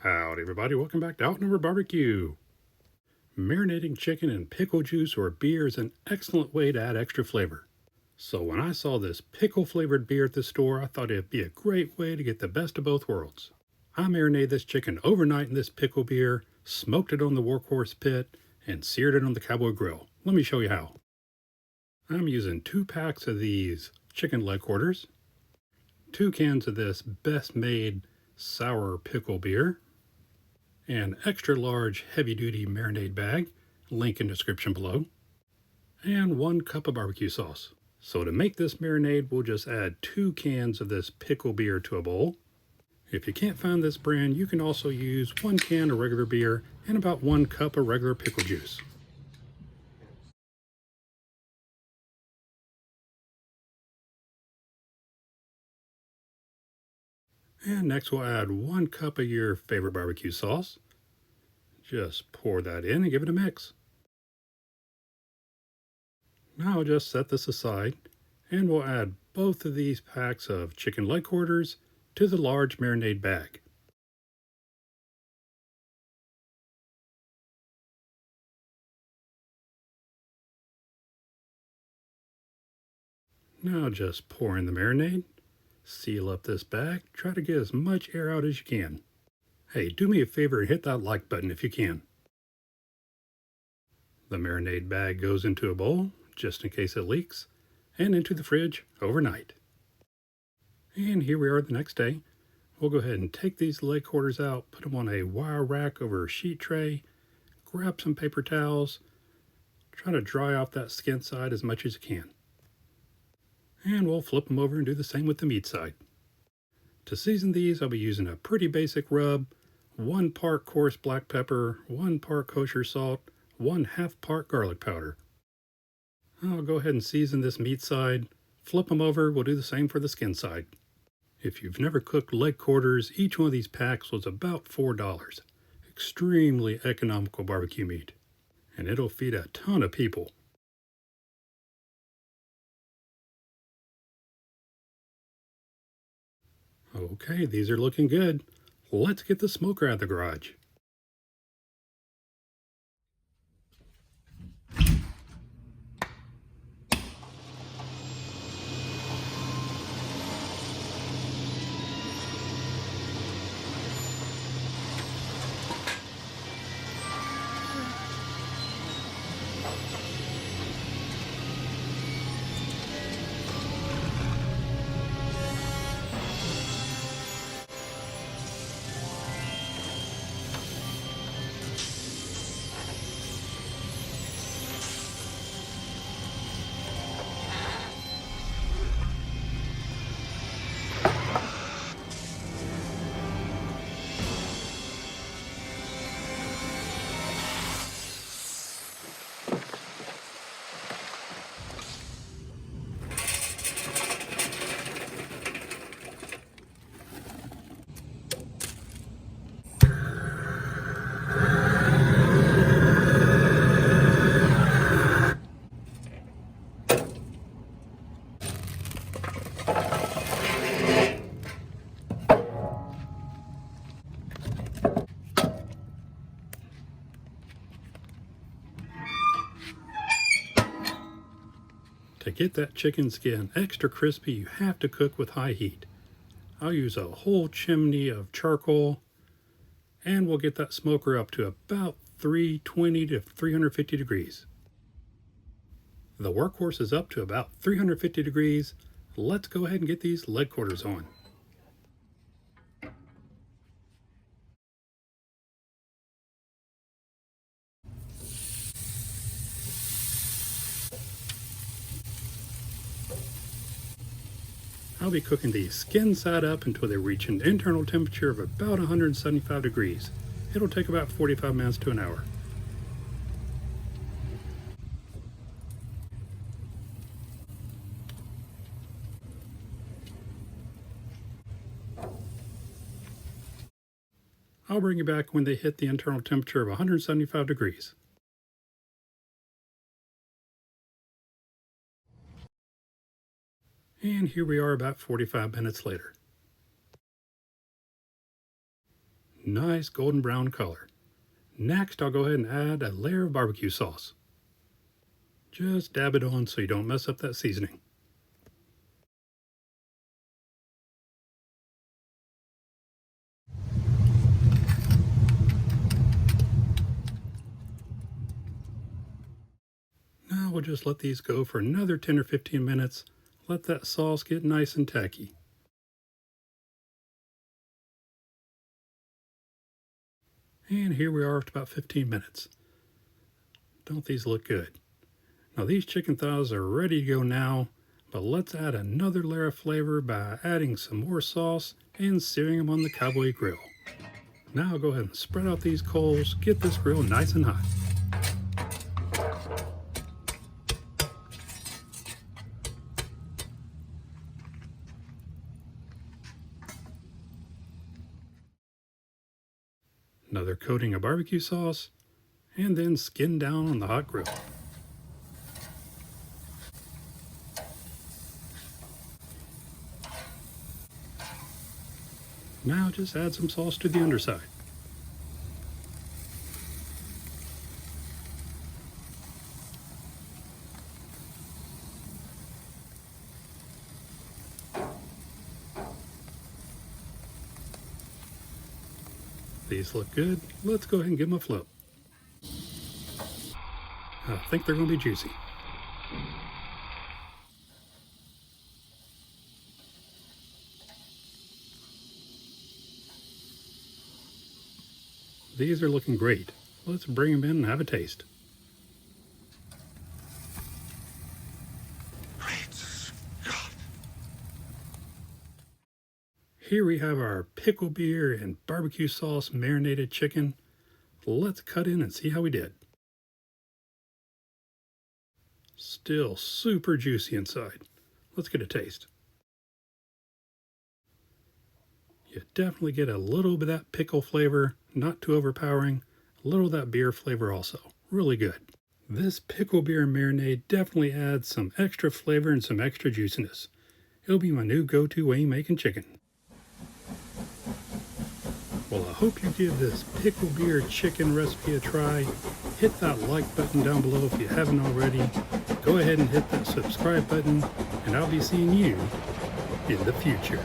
Howdy everybody, welcome back to Outnumber Barbecue. Marinating chicken in pickle juice or beer is an excellent way to add extra flavor. So when I saw this pickle flavored beer at the store, I thought it'd be a great way to get the best of both worlds. I marinated this chicken overnight in this pickle beer, smoked it on the Workhorse pit, and seared it on the Cowboy Grill. Let me show you how. I'm using 2 packs of these chicken leg quarters, 2 cans of this best made sour pickle beer, an extra large heavy duty marinade bag, link in description below, and 1 cup of barbecue sauce. So to make this marinade, we'll just add 2 cans of this pickle beer to a bowl. If you can't find this brand, you can also use 1 can of regular beer and about 1 cup of regular pickle juice. And next we'll add 1 cup of your favorite barbecue sauce. Just pour that in and give it a mix. Now I'll just set this aside and we'll add both of these packs of chicken leg quarters to the large marinade bag. Now just pour in the marinade, seal up this bag, try to get as much air out as you can. Hey, do me a favor and hit that like button if you can. The marinade bag goes into a bowl, just in case it leaks, and into the fridge overnight. And here we are the next day. We'll go ahead and take these leg quarters out, put them on a wire rack over a sheet tray, grab some paper towels, try to dry off that skin side as much as you can. And we'll flip them over and do the same with the meat side. To season these, I'll be using a pretty basic rub, 1 part coarse black pepper, 1 part kosher salt, 1/2 part garlic powder. I'll go ahead and season this meat side, flip them over, we'll do the same for the skin side. If you've never cooked leg quarters, each one of these packs was about $4. Extremely economical barbecue meat. And it'll feed a ton of people. Okay, these are looking good. Let's get the smoker out of the garage. To get that chicken skin extra crispy, you have to cook with high heat. I'll use a whole chimney of charcoal, and we'll get that smoker up to about 320 to 350 degrees. The Workhorse is up to about 350 degrees. Let's go ahead and get these leg quarters on. I'll be cooking the skin side up until they reach an internal temperature of about 175 degrees. It'll take about 45 minutes to an hour. I'll bring you back when they hit the internal temperature of 175 degrees. And here we are about 45 minutes later. Nice golden brown color. Next, I'll go ahead and add a layer of barbecue sauce. Just dab it on so you don't mess up that seasoning. Now we'll just let these go for another 10 or 15 minutes. Let that sauce get nice and tacky. And here we are after about 15 minutes. Don't these look good? Now these chicken thighs are ready to go now, but let's add another layer of flavor by adding some more sauce and searing them on the cowboy grill. Now go ahead and spread out these coals, get this grill nice and hot. Another coating of barbecue sauce, and then skin down on the hot grill. Now just add some sauce to the underside. These look good. Let's go ahead and give them a flip. I think they're going to be juicy. These are looking great. Let's bring them in and have a taste. Great Scott! Here we have our pickle beer and barbecue sauce marinated chicken. Let's cut in and see how we did. Still super juicy inside. Let's get a taste. You definitely get a little bit of that pickle flavor, not too overpowering. A little of that beer flavor also. Really good. This pickle beer marinade definitely adds some extra flavor and some extra juiciness. It'll be my new go-to way of making chicken. Well, I hope you give this pickle beer chicken recipe a try. Hit that like button down below if you haven't already. Go ahead and hit that subscribe button, and I'll be seeing you in the future.